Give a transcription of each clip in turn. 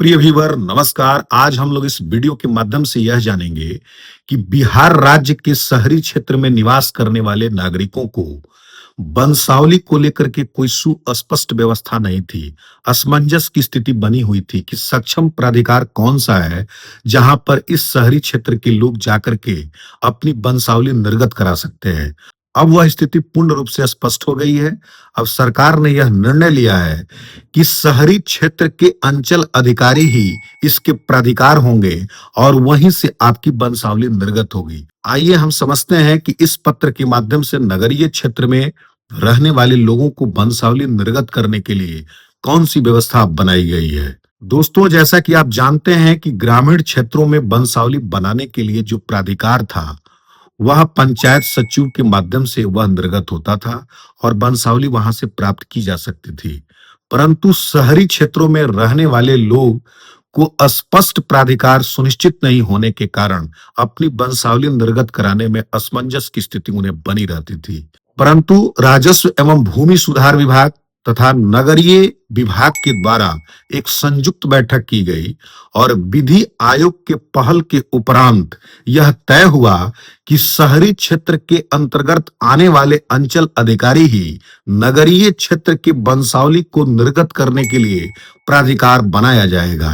प्रिय व्यूअर नमस्कार। आज हम लोग इस वीडियो के माध्यम से यह जानेंगे कि बिहार राज्य के शहरी क्षेत्र में निवास करने वाले नागरिकों को वंशावली को लेकर के कोई सुस्पष्ट व्यवस्था नहीं थी। असमंजस की स्थिति बनी हुई थी कि सक्षम प्राधिकार कौन सा है जहां पर इस शहरी क्षेत्र के लोग जाकर के अपनी वंशावली निर्गत करा सकते हैं। अब वह स्थिति पूर्ण रूप से स्पष्ट हो गई है। अब सरकार ने यह निर्णय लिया है कि शहरी क्षेत्र के अंचल अधिकारी ही इसके प्राधिकार होंगे और वहीं से आपकी वंशावली निर्गत होगी। आइए हम समझते हैं कि इस पत्र के माध्यम से नगरीय क्षेत्र में रहने वाले लोगों को वंशावली निर्गत करने के लिए कौन सी व्यवस्था बनाई गई है। दोस्तों, जैसा कि आप जानते हैं कि ग्रामीण क्षेत्रों में वंशावली बनाने के लिए जो प्राधिकार था वह पंचायत सचिव के माध्यम से वह निर्गत होता था और वंशावली वहां से प्राप्त की जा सकती थी। परंतु शहरी क्षेत्रों में रहने वाले लोग को स्पष्ट प्राधिकार सुनिश्चित नहीं होने के कारण अपनी वंशावली निर्गत कराने में असमंजस की स्थिति उन्हें बनी रहती थी। परंतु राजस्व एवं भूमि सुधार विभाग तथा नगरीय विभाग के द्वारा एक संयुक्त बैठक की गई और विधि आयोग के पहल के उपरांत यह तय हुआ कि शहरी क्षेत्र के अंतर्गत आने वाले अंचल अधिकारी ही नगरीय क्षेत्र के वंशावली को निर्गत करने के लिए प्राधिकार बनाया जाएगा।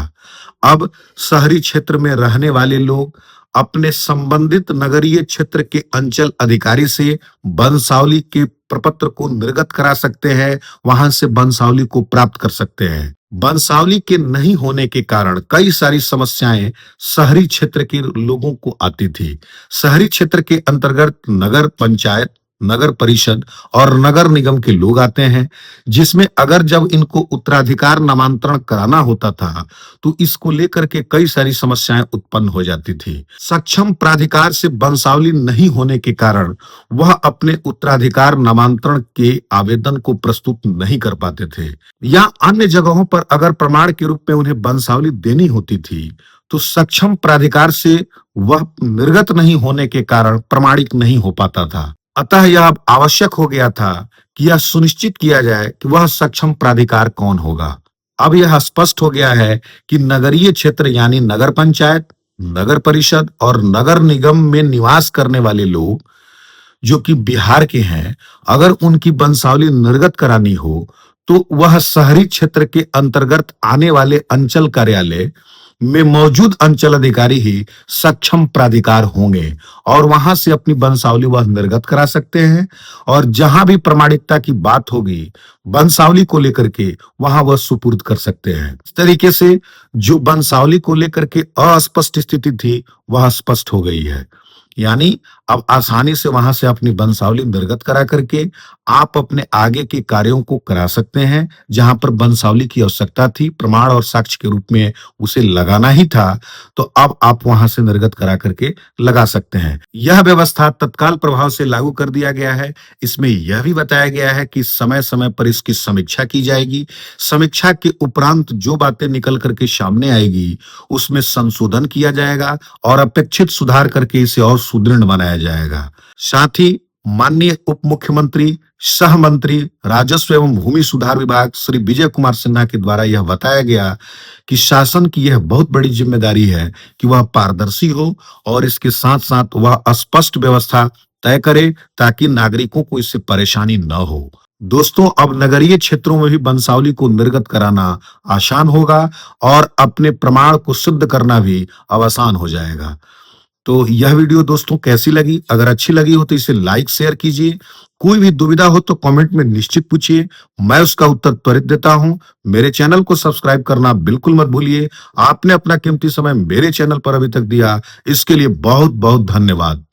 अब शहरी क्षेत्र में रहने वाले लोग अपने संबंधित नगरीय क्षेत्र के अंचल अधिकारी से वंशावली के प्रपत्र को निर्गत करा सकते हैं, वहां से वंशावली को प्राप्त कर सकते हैं। वंशावली के नहीं होने के कारण कई सारी समस्याएं शहरी क्षेत्र के लोगों को आती थी। शहरी क्षेत्र के अंतर्गत नगर पंचायत, नगर परिषद और नगर निगम के लोग आते हैं, जिसमें अगर जब इनको उत्तराधिकार नामांतरण कराना होता था तो इसको लेकर के कई सारी समस्याएं उत्पन्न हो जाती थी। सक्षम प्राधिकार से वंशावली नहीं होने के कारण वह अपने उत्तराधिकार नामांतरण के आवेदन को प्रस्तुत नहीं कर पाते थे, या अन्य जगहों पर अगर प्रमाण के रूप में उन्हें वंशावली देनी होती थी तो सक्षम प्राधिकार से वह निर्गत नहीं होने के कारण प्रमाणिक नहीं हो पाता था। अतः यह अब आवश्यक हो गया था कि यह सुनिश्चित किया जाए कि वह सक्षम प्राधिकार कौन होगा। अब यह स्पष्ट हो गया है कि नगरीय क्षेत्र यानी नगर पंचायत, नगर परिषद और नगर निगम में निवास करने वाले लोग जो कि बिहार के हैं, अगर उनकी वंशावली निर्गत करानी हो तो वह शहरी क्षेत्र के अंतर्गत आने वाले अंचल कार्यालय में मौजूद अंचल अधिकारी ही सक्षम प्राधिकार होंगे और वहां से अपनी वंशावली वह निर्गत करा सकते हैं। और जहां भी प्रमाणिकता की बात होगी वंशावली को लेकर के वहां वह सुपुर्द कर सकते हैं। इस तरीके से जो वंशावली को लेकर के अस्पष्ट स्थिति थी वह स्पष्ट हो गई है, यानी अब आसानी से वहां से अपनी वंशावली निर्गत करा करके आप अपने आगे के कार्यों को करा सकते हैं। जहां पर वंशावली की आवश्यकता थी, प्रमाण और साक्ष्य के रूप में उसे लगाना ही था, तो अब आप वहां से निर्गत करा करके लगा सकते हैं। यह व्यवस्था तत्काल प्रभाव से लागू कर दिया गया है। इसमें यह भी बताया गया है कि समय समय पर इसकी समीक्षा की जाएगी। समीक्षा के उपरांत जो बातें निकल करके सामने आएगी उसमें संशोधन किया जाएगा और अपेक्षित सुधार करके इसे और सुदृढ़ बनाया जाएगा। साथ ही माननीय उप मुख्यमंत्री सह मंत्री राजस्व एवं भूमि सुधार विभाग श्री विजय कुमार सिन्हा के द्वारा यह बताया गया कि शासन की यह बहुत बड़ी जिम्मेदारी है कि वह पारदर्शी हो और इसके साथ साथ वह स्पष्ट व्यवस्था तय करे ताकि नागरिकों को इससे परेशानी न हो। दोस्तों, अब नगरीय क्षेत्रों में भी वंशावली को निर्गत कराना आसान होगा और अपने प्रमाण को सिद्ध करना भी अब आसान हो जाएगा। तो यह वीडियो दोस्तों कैसी लगी? अगर अच्छी लगी हो तो इसे लाइक शेयर कीजिए। कोई भी दुविधा हो तो कमेंट में निश्चित पूछिए, मैं उसका उत्तर त्वरित देता हूं। मेरे चैनल को सब्सक्राइब करना बिल्कुल मत भूलिए। आपने अपना कीमती समय मेरे चैनल पर अभी तक दिया, इसके लिए बहुत बहुत धन्यवाद।